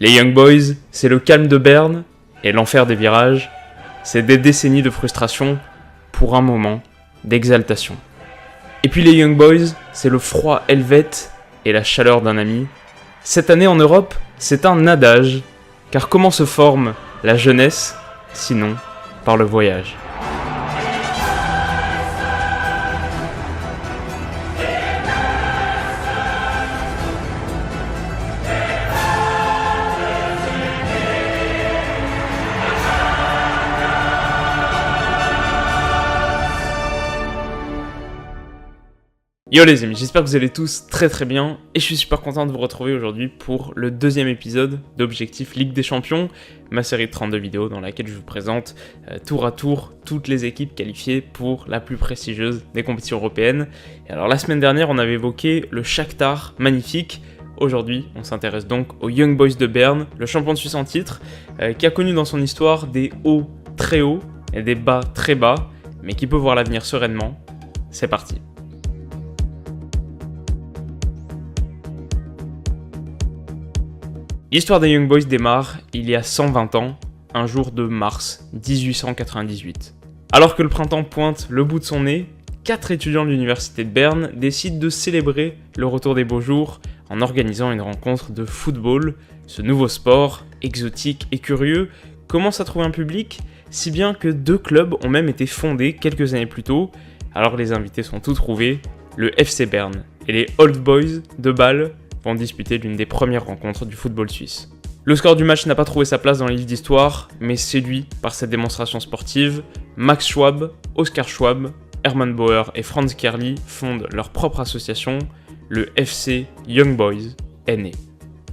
Les Young Boys, c'est le calme de Berne et l'enfer des virages. C'est des décennies de frustration pour un moment d'exaltation. Et puis les Young Boys, c'est le froid helvète et la chaleur d'un ami. Cette année en Europe, c'est un adage, car comment se forme la jeunesse, sinon par le voyage. Yo les amis, j'espère que vous allez tous très bien et je suis super content de vous retrouver aujourd'hui pour le deuxième épisode d'Objectif Ligue des Champions, ma série de 32 vidéos dans laquelle je vous présente tour à tour toutes les équipes qualifiées pour la plus prestigieuse des compétitions européennes. Et alors la semaine dernière on avait évoqué le Shakhtar magnifique. Aujourd'hui, on s'intéresse donc aux Young Boys de Berne, le champion de Suisse en titre, qui a connu dans son histoire des hauts très hauts et des bas très bas, mais qui peut voir l'avenir sereinement. C'est parti. L'histoire des Young Boys démarre il y a 120 ans, un jour de mars 1898. Alors que le printemps pointe le bout de son nez, 4 étudiants de l'université de Berne décident de célébrer le retour des beaux jours en organisant une rencontre de football. Ce nouveau sport, exotique et curieux, commence à trouver un public, si bien que 2 clubs ont même été fondés quelques années plus tôt. Alors les invités sont tous trouvés, le FC Berne et les Old Boys de Bâle vont disputer l'une des premières rencontres du football suisse. Le score du match n'a pas trouvé sa place dans les livres d'histoire, mais séduit par cette démonstration sportive, Max Schwab, Oscar Schwab, Hermann Bauer et Franz Kerli fondent leur propre association, le FC Young Boys est né.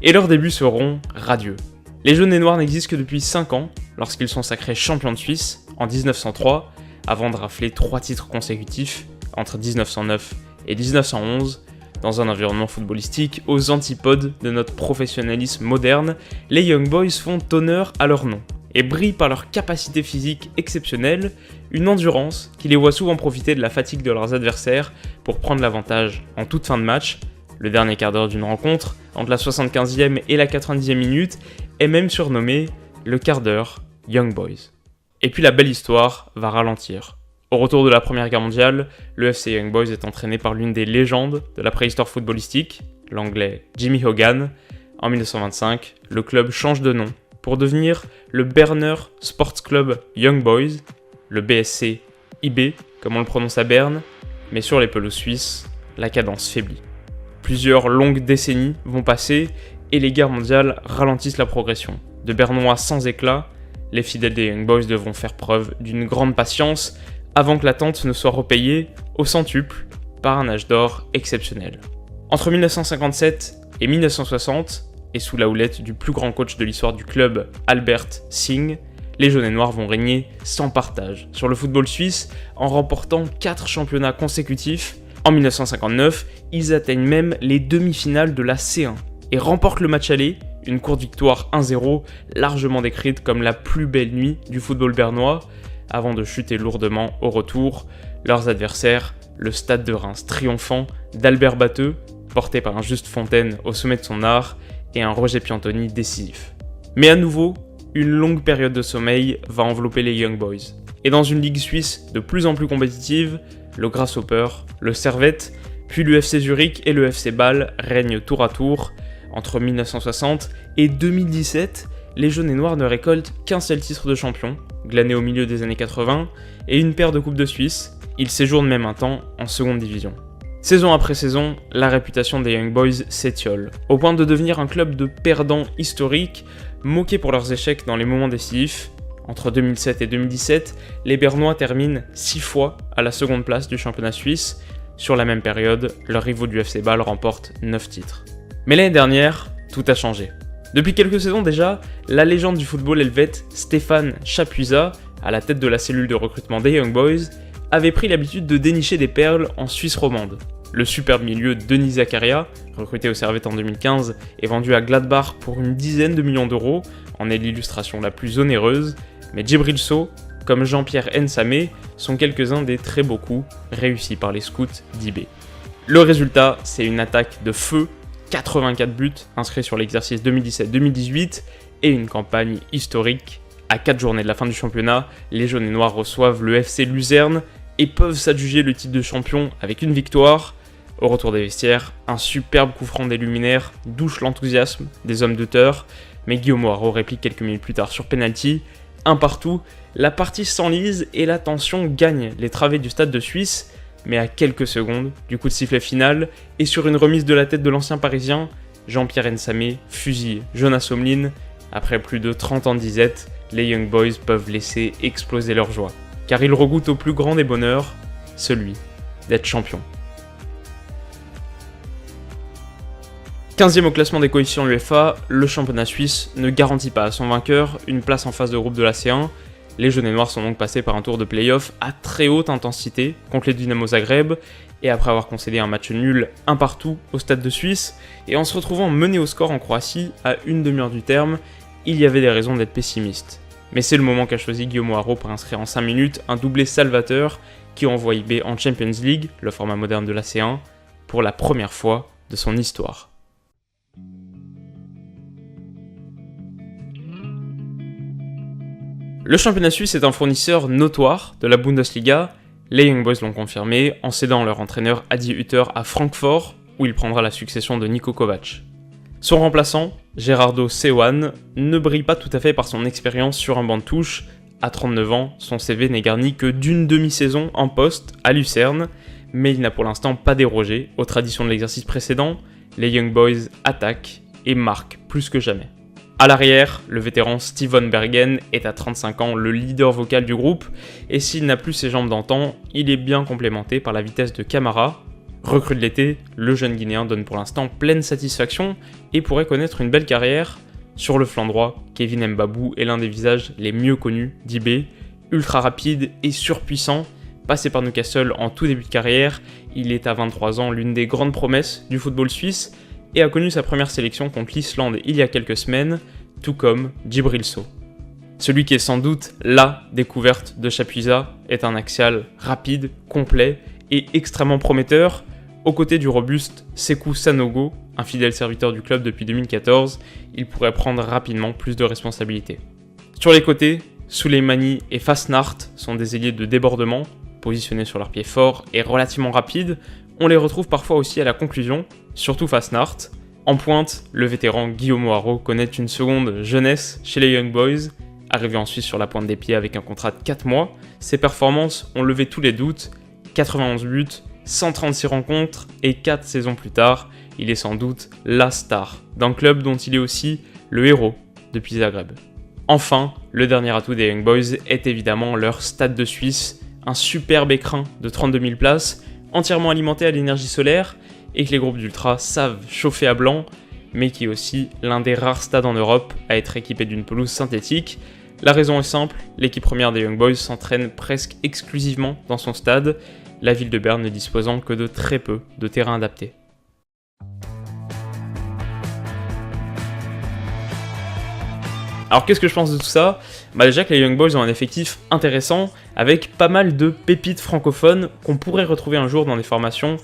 Et leurs débuts seront radieux. Les jaunes et noirs n'existent que depuis 5 ans, lorsqu'ils sont sacrés champions de Suisse en 1903, avant de rafler 3 titres consécutifs entre 1909 et 1911, dans un environnement footballistique aux antipodes de notre professionnalisme moderne. Les Young Boys font honneur à leur nom et brillent par leur capacité physique exceptionnelle, une endurance qui les voit souvent profiter de la fatigue de leurs adversaires pour prendre l'avantage en toute fin de match. Le dernier quart d'heure d'une rencontre, entre la 75e et la 90e minute, est même surnommé le quart d'heure Young Boys. Et puis la belle histoire va ralentir. Au retour de la Première Guerre mondiale, le FC Young Boys est entraîné par l'une des légendes de la préhistoire footballistique, l'anglais Jimmy Hogan. En 1925, le club change de nom pour devenir le Berner Sports Club Young Boys, le BSC IB, comme on le prononce à Berne, mais sur les pelouses suisses, la cadence faiblit. Plusieurs longues décennies vont passer et les guerres mondiales ralentissent la progression. De Bernois sans éclat, les fidèles des Young Boys devront faire preuve d'une grande patience avant que l'attente ne soit repayée au centuple par un âge d'or exceptionnel. Entre 1957 et 1960, et sous la houlette du plus grand coach de l'histoire du club, Albert Singh, les jaunes et noirs vont régner sans partage sur le football suisse en remportant 4 championnats consécutifs. En 1959, ils atteignent même les demi-finales de la C1 et remportent le match aller, une courte victoire 1-0 largement décrite comme la plus belle nuit du football bernois, avant de chuter lourdement au retour. Leurs adversaires, le Stade de Reims triomphant d'Albert Batteux, porté par un Juste Fontaine au sommet de son art, et un Roger Piantoni décisif. Mais à nouveau, une longue période de sommeil va envelopper les Young Boys. Et dans une ligue suisse de plus en plus compétitive, le Grasshopper, le Servette, puis le FC Zurich et le FC Bâle règnent tour à tour. Entre 1960 et 2017, les jaunes et noirs ne récoltent qu'un seul titre de champion, glané au milieu des années 80, et une paire de Coupes de Suisse. Ils séjournent même un temps en seconde division. Saison après saison, la réputation des Young Boys s'étiole, au point de devenir un club de perdants historiques, moqués pour leurs échecs dans les moments décisifs. Entre 2007 et 2017, les Bernois terminent 6 fois à la seconde place du championnat suisse. Sur la même période, leurs rivaux du FC Bâle remportent 9 titres. Mais l'année dernière, tout a changé. Depuis quelques saisons déjà, la légende du football helvète Stéphane Chapuisat, à la tête de la cellule de recrutement des Young Boys, avait pris l'habitude de dénicher des perles en Suisse romande. Le superbe milieu Denis Zakaria, recruté au Servette en 2015 et vendu à Gladbach pour une dizaine de millions d'euros, en est l'illustration la plus onéreuse, mais Djibril Sow, comme Jean-Pierre Nsamé, sont quelques-uns des très beaux coups réussis par les scouts d'IB. Le résultat, c'est une attaque de feu 84 buts inscrits sur l'exercice 2017-2018 et une campagne historique. À 4 journées de la fin du championnat, les jaunes et noirs reçoivent le FC Luzerne et peuvent s'adjuger le titre de champion avec une victoire. Au retour des vestiaires, un superbe coup franc des luminaires douche l'enthousiasme des hommes de Teur, mais Guillaume Hoarau réplique quelques minutes plus tard sur penalty. Un partout, la partie s'enlise et la tension gagne les travées du stade de Suisse, mais à quelques secondes du coup de sifflet final et sur une remise de la tête de l'ancien parisien, Jean-Pierre Nsamé fusille Jonas Omlin. Après plus de 30 ans de disette, les Young Boys peuvent laisser exploser leur joie, car ils regoûtent au plus grand des bonheurs, celui d'être champion. 15e au classement des coefficients UEFA, le championnat suisse ne garantit pas à son vainqueur une place en phase de groupe de la C1. Les jaunes et noirs sont donc passés par un tour de play-off à très haute intensité contre les Dynamo Zagreb, et après avoir concédé un match nul un partout au stade de Suisse, et en se retrouvant mené au score en Croatie à une demi-heure du terme, il y avait des raisons d'être pessimiste. Mais c'est le moment qu'a choisi Guillaume Hoarau pour inscrire en 5 minutes un doublé salvateur qui envoie IB en Champions League, le format moderne de la C1, pour la première fois de son histoire. Le championnat suisse est un fournisseur notoire de la Bundesliga. Les Young Boys l'ont confirmé en cédant leur entraîneur Adi Hütter à Francfort, où il prendra la succession de Niko Kovac. Son remplaçant, Gerardo Seoane, ne brille pas tout à fait par son expérience sur un banc de touche. À 39 ans, son CV n'est garni que d'une demi-saison en poste à Lucerne, mais il n'a pour l'instant pas dérogé aux traditions de l'exercice précédent. Les Young Boys attaquent et marquent plus que jamais. À l'arrière, le vétéran Steven Bergen est à 35 ans le leader vocal du groupe, et s'il n'a plus ses jambes d'antan, il est bien complémenté par la vitesse de Camara. Recrue de l'été, le jeune Guinéen donne pour l'instant pleine satisfaction et pourrait connaître une belle carrière. Sur le flanc droit, Kevin Mbabou est l'un des visages les mieux connus d'IB. Ultra rapide et surpuissant, passé par Newcastle en tout début de carrière, il est à 23 ans l'une des grandes promesses du football suisse et a connu sa première sélection contre l'Islande il y a quelques semaines, tout comme Djibril Sow. Celui qui est sans doute la découverte de Chapuisat est un axial rapide, complet et extrêmement prometteur. Aux côtés du robuste Sekou Sanogo, un fidèle serviteur du club depuis 2014, il pourrait prendre rapidement plus de responsabilités. Sur les côtés, Souleymani et Fasnart sont des ailiers de débordement, positionnés sur leurs pieds forts et relativement rapides. On les retrouve parfois aussi à la conclusion, surtout Fasnart. En pointe, le vétéran Guillaume Hoarau connaît une seconde jeunesse chez les Young Boys. Arrivé en Suisse sur la pointe des pieds avec un contrat de 4 mois, ses performances ont levé tous les doutes. 91 buts, 136 rencontres et 4 saisons plus tard, il est sans doute la star d'un club dont il est aussi le héros depuis Zagreb. Enfin, le dernier atout des Young Boys est évidemment leur stade de Suisse, un superbe écrin de 32 000 places, entièrement alimenté à l'énergie solaire et que les groupes d'ultra savent chauffer à blanc, mais qui est aussi l'un des rares stades en Europe à être équipé d'une pelouse synthétique. La raison est simple, l'équipe première des Young Boys s'entraîne presque exclusivement dans son stade, la ville de Berne ne disposant que de très peu de terrains adaptés. Alors qu'est-ce que je pense de tout ça ? Déjà que les Young Boys ont un effectif intéressant, avec pas mal de pépites francophones qu'on pourrait retrouver un jour dans des formations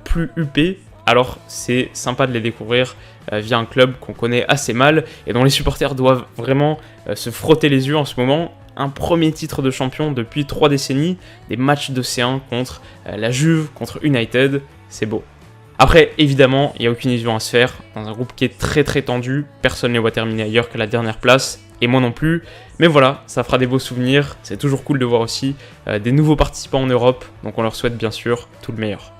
plus huppées. Alors c'est sympa de les découvrir via un club qu'on connaît assez mal et dont les supporters doivent vraiment se frotter les yeux en ce moment. Un premier titre de champion depuis 3 décennies, des matchs de C1 contre la Juve, contre United, c'est beau. Après, évidemment, il n'y a aucune illusion à se faire, dans un groupe qui est très très tendu, personne ne les voit terminer ailleurs que la dernière place, et moi non plus, mais voilà, ça fera des beaux souvenirs, c'est toujours cool de voir aussi des nouveaux participants en Europe, donc on leur souhaite bien sûr tout le meilleur.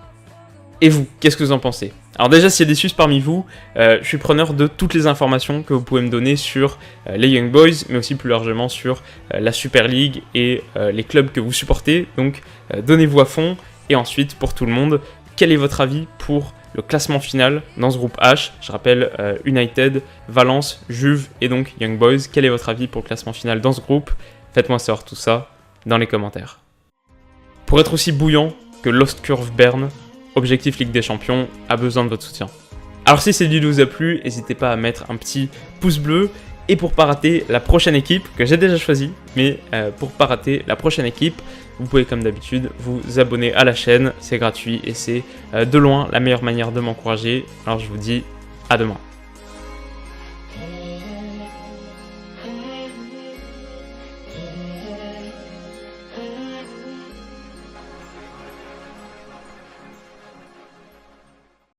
Et vous, qu'est-ce que vous en pensez ? Alors déjà, s'il y a des Suisses parmi vous, je suis preneur de toutes les informations que vous pouvez me donner sur les Young Boys, mais aussi plus largement sur la Super League et les clubs que vous supportez, donc donnez-vous à fond, et ensuite, pour tout le monde, quel est votre avis pour le classement final dans ce groupe H ? Je rappelle United, Valence, Juve et donc Young Boys. Quel est votre avis pour le classement final dans ce groupe ? Faites-moi savoir tout ça dans les commentaires. Pour être aussi bouillant que Lost Curve Berne, Objectif Ligue des Champions a besoin de votre soutien. Alors si cette vidéo vous a plu, n'hésitez pas à mettre un petit pouce bleu. Et pour pas rater la prochaine équipe, que j'ai déjà choisie, mais pour pas rater la prochaine équipe, vous pouvez comme d'habitude vous abonner à la chaîne, c'est gratuit et c'est de loin la meilleure manière de m'encourager. Alors je vous dis À demain.